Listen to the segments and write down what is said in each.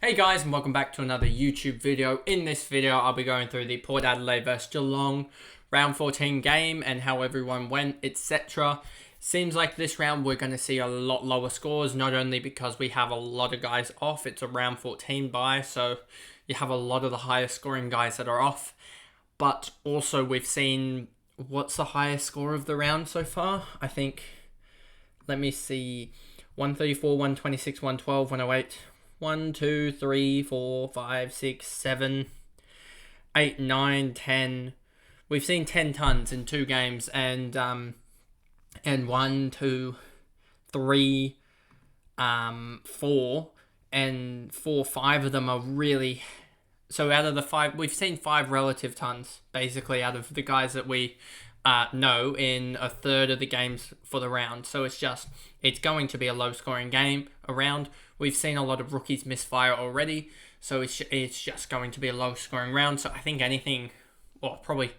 Hey guys, and welcome back to another YouTube video. In this video, I'll be going through the Port Adelaide vs Geelong round 14 game and how everyone went, etc. Seems like this round we're going to see a lot lower scores, not only because we have a lot of guys off, it's a round 14 bye, so you have a lot of the highest scoring guys that are off, but also we've seen, what's the highest score of the round so far? I think, let me see, 134, 126, 112, 108... 1, 2, 3, 4, 5, 6, 7, 8, 9, 10. We've seen 10 tons in 2 games, and 1, 2, 3, 4, and 4, 5 of them are really. So out of the 5, we've seen 5 relative tons basically out of the guys that we know in a third of the games for the round. So it's going to be a low scoring game around. We've seen a lot of rookies misfire already, so it's just going to be a low scoring round. So I think anything, well, probably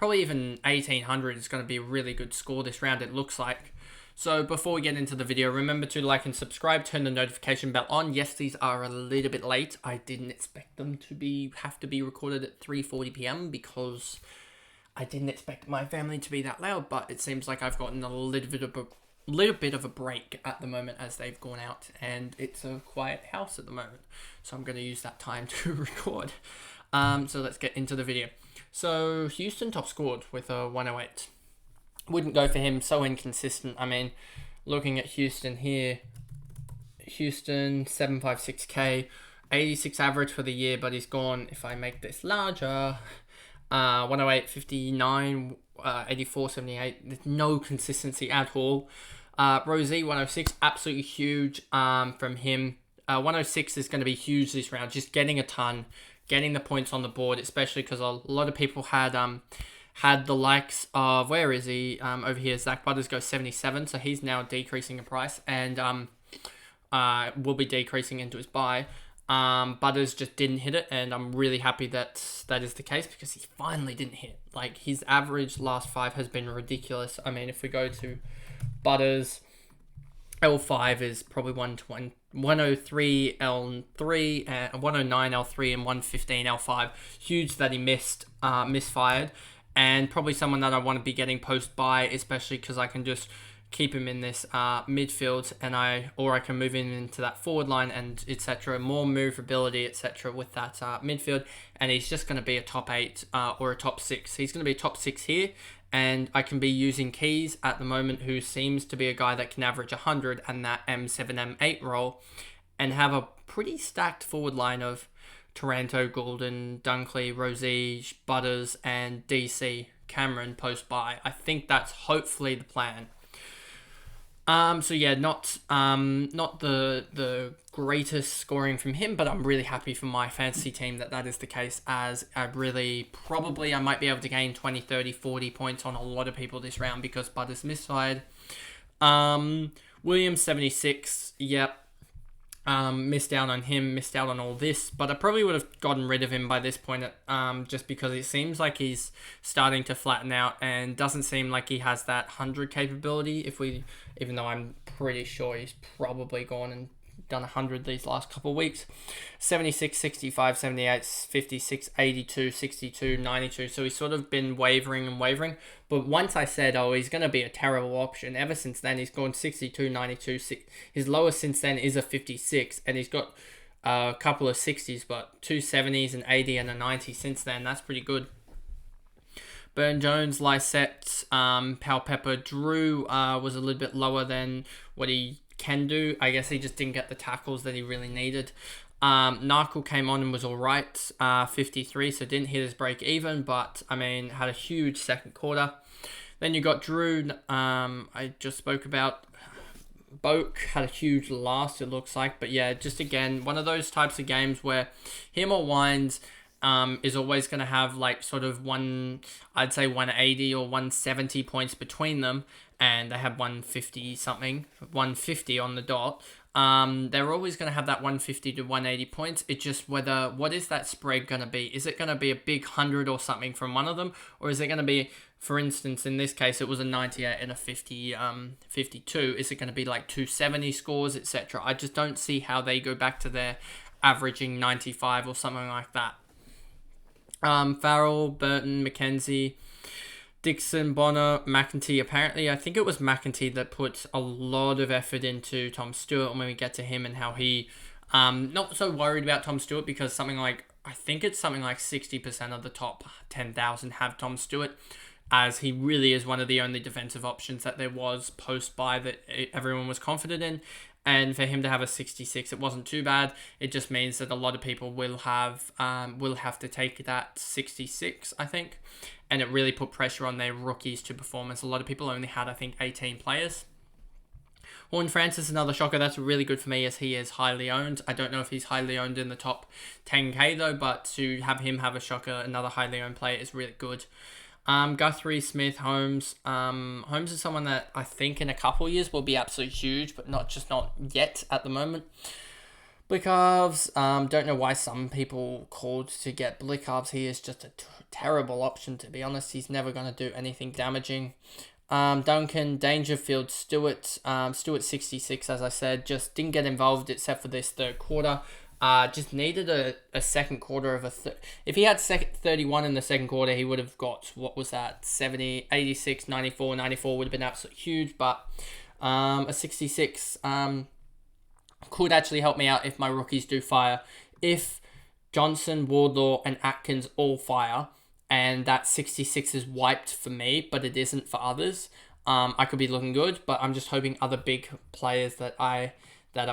even 1800 is going to be a really good score this round, it looks like. So before we get into the video, remember to like and subscribe, turn the notification bell on. Yes, these are a little bit late. I didn't expect them to have to be recorded at 3:40 p.m. because I didn't expect my family to be that loud, but it seems like I've gotten a little bit of a break at the moment as they've gone out, and it's a quiet house at the moment, so I'm going to use that time to record. So let's get into the video. So Houston top scored with a 108. Wouldn't go for him, so inconsistent. I mean, looking at Houston here, Houston 756k, 86 average for the year, but he's gone, if I make this larger, 108, 59, 84, 78. There's no consistency at all. Rosie, 106, absolutely huge from him. 106 is going to be huge this round. Just getting a ton, getting the points on the board, especially because a lot of people had the likes of, where is he? Over here, Zach Butters goes 77, so he's now decreasing in price and will be decreasing into his buy. Butters just didn't hit it, and I'm really happy that that is the case because he finally didn't hit. Like, his average last 5 has been ridiculous. I mean, if we go to Butters, L5 is probably 120, 103 L3, 109 L3, and 115 L5. Huge that he misfired, and probably someone that I want to be getting post buy, especially because I can just keep him in this midfield, and I can move him into that forward line and etc. More movability, etc. with that midfield, and he's just going to be a top 8 or a top 6. He's going to be a top 6 here, and I can be using Keys at the moment, who seems to be a guy that can average 100 and that M7 M8 role, and have a pretty stacked forward line of Taranto, Goulden, Dunkley, Rosie, Butters, and DC Cameron post buy. I think that's hopefully the plan. So yeah, not the greatest scoring from him, but I'm really happy for my fantasy team that is the case, as I might be able to gain 20, 30, 40 points on a lot of people this round because Butters misfired. Williams 76, yep. Missed out on him, missed out on all this, but I probably would have gotten rid of him by this point, just because it seems like he's starting to flatten out and doesn't seem like he has that 100 capability, even though I'm pretty sure he's probably gone and done 100 these last couple of weeks. 76, 65, 78, 56, 82, 62, 92, so he's sort of been wavering, but once I said, oh, he's going to be a terrible option, ever since then he's gone 62, 92, his lowest since then is a 56, and he's got a couple of 60s, but 2 70s, an 80 and a 90 since then. That's pretty good. Burn Jones, Lysette, Powell-Pepper, Drew was a little bit lower than what he can do. I guess he just didn't get the tackles that he really needed. Narkle came on and was alright, 53, so didn't hit his break even, but I mean, had a huge second quarter. Then you got Drew, I just spoke about. Boak had a huge last, it looks like, but yeah, just again, one of those types of games where him or Wines is always going to have like sort of I'd say 180 or 170 points between them, and they have 150 something, 150 on the dot. They're always going to have that 150 to 180 points. It's just what is that spread going to be? Is it going to be a big 100 or something from one of them? Or is it going to be, for instance, in this case, it was a 98 and a 52. Is it going to be like 270 scores, etc.? I just don't see how they go back to their averaging 95 or something like that. Farrell, Burton, McKenzie, Dixon, Bonner, McEntee. Apparently, I think it was McEntee that put a lot of effort into Tom Stewart. And when we get to him and how he, not so worried about Tom Stewart because I think it's something like 60% of the top 10,000 have Tom Stewart, as he really is one of the only defensive options that there was post-bye that everyone was confident in. And for him to have a 66, it wasn't too bad. It just means that a lot of people will have to take that 66, I think. And it really put pressure on their rookies to perform, as a lot of people only had, I think, 18 players. Horne-Francis, another shocker. That's really good for me as he is highly owned. I don't know if he's highly owned in the top 10k though, but to have him have a shocker, another highly owned player, is really good. Guthrie, Smith, Holmes. Holmes is someone that I think in a couple of years will be absolutely huge, but not yet at the moment. Blicavs, don't know why some people called to get Blicavs. He is just a terrible option, to be honest. He's never going to do anything damaging. Duncan, Dangerfield, Stewart. Stewart 66, as I said, just didn't get involved except for this third quarter. Just needed a second quarter of if he had 31 in the second quarter, he would have got, what was that, 70, 86, 94, 94 would have been absolutely huge, but a 66 could actually help me out if my rookies do fire. If Johnson, Wardlaw, and Atkins all fire, and that 66 is wiped for me, but it isn't for others, I could be looking good, but I'm just hoping other big players that are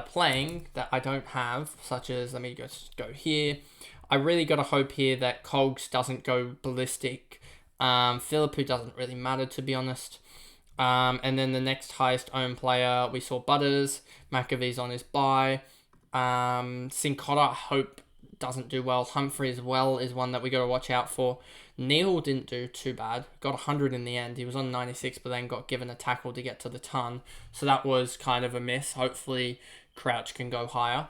playing that I don't have, such as, let me just go here. I really got to hope here that Cogs doesn't go ballistic. Philippou doesn't really matter, to be honest. And then the next highest owned player, we saw Butters. McAvee's on his bye. Sincotta, I hope, doesn't do well. Humphrey as well is one that we got to watch out for. Neal didn't do too bad. Got 100 in the end. He was on 96, but then got given a tackle to get to the ton. So that was kind of a miss. Hopefully, Crouch can go higher.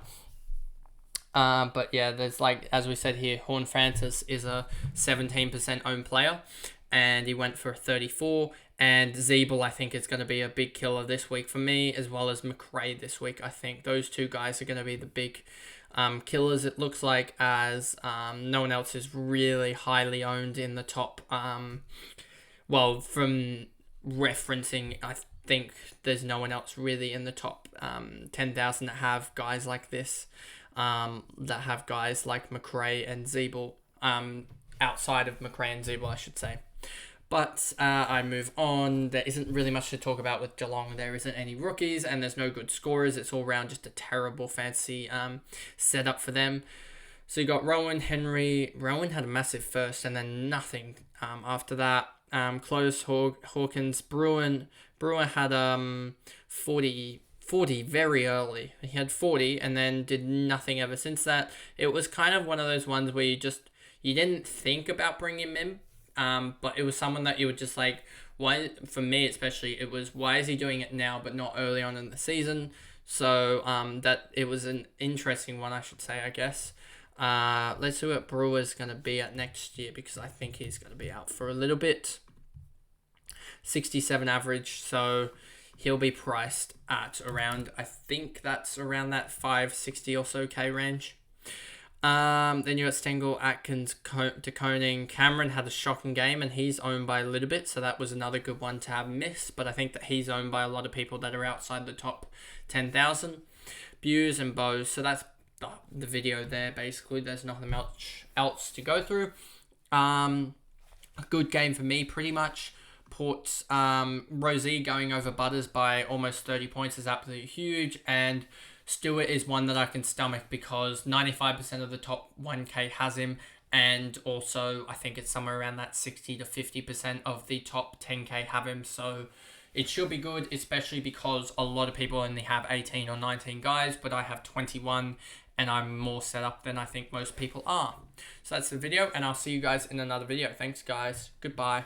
But yeah, there's as we said here, Horne-Francis is a 17% owned player, and he went for 34. And Zeeble, I think, is going to be a big killer this week for me, as well as McRae this week. I think those two guys are going to be the big killers, it looks like, as no one else is really highly owned in the top. From referencing, I think there's no one else really in the top 10,000 that have guys like this, that have guys like McRae and Zeeble, outside of McRae and Zeeble, I should say. But I move on. There isn't really much to talk about with Geelong. There isn't any rookies, and there's no good scorers. It's all around just a terrible fantasy setup for them. So you got Rowan, Henry. Rowan had a massive first, and then nothing after that. Close, Hawkins, Bruin. Bruin had 40 very early. He had 40, and then did nothing ever since that. It was kind of one of those ones where you didn't think about bringing him in. But it was someone that you would just why, for me especially, it was, why is he doing it now but not early on in the season? So that it was an interesting one, I should say, I guess. Let's see what Brewer's going to be at next year, because I think he's going to be out for a little bit. 67 average, so he'll be priced at around, I think that's around that 560 or so K range. Then you got Stengel, Atkins, De Koning. Cameron had a shocking game, and he's owned by a little bit, so that was another good one to have missed. But I think that he's owned by a lot of people that are outside the top 10,000. Buse and Bose, so that's the video there, basically. There's nothing much else to go through. A good game for me, pretty much. Port's Rosie going over Butters by almost 30 points is absolutely huge, and Stewart is one that I can stomach because 95% of the top 1K has him, and also I think it's somewhere around that 60 to 50% of the top 10K have him, so it should be good, especially because a lot of people only have 18 or 19 guys, but I have 21, and I'm more set up than I think most people are. So that's the video, and I'll see you guys in another video. Thanks, guys. Goodbye.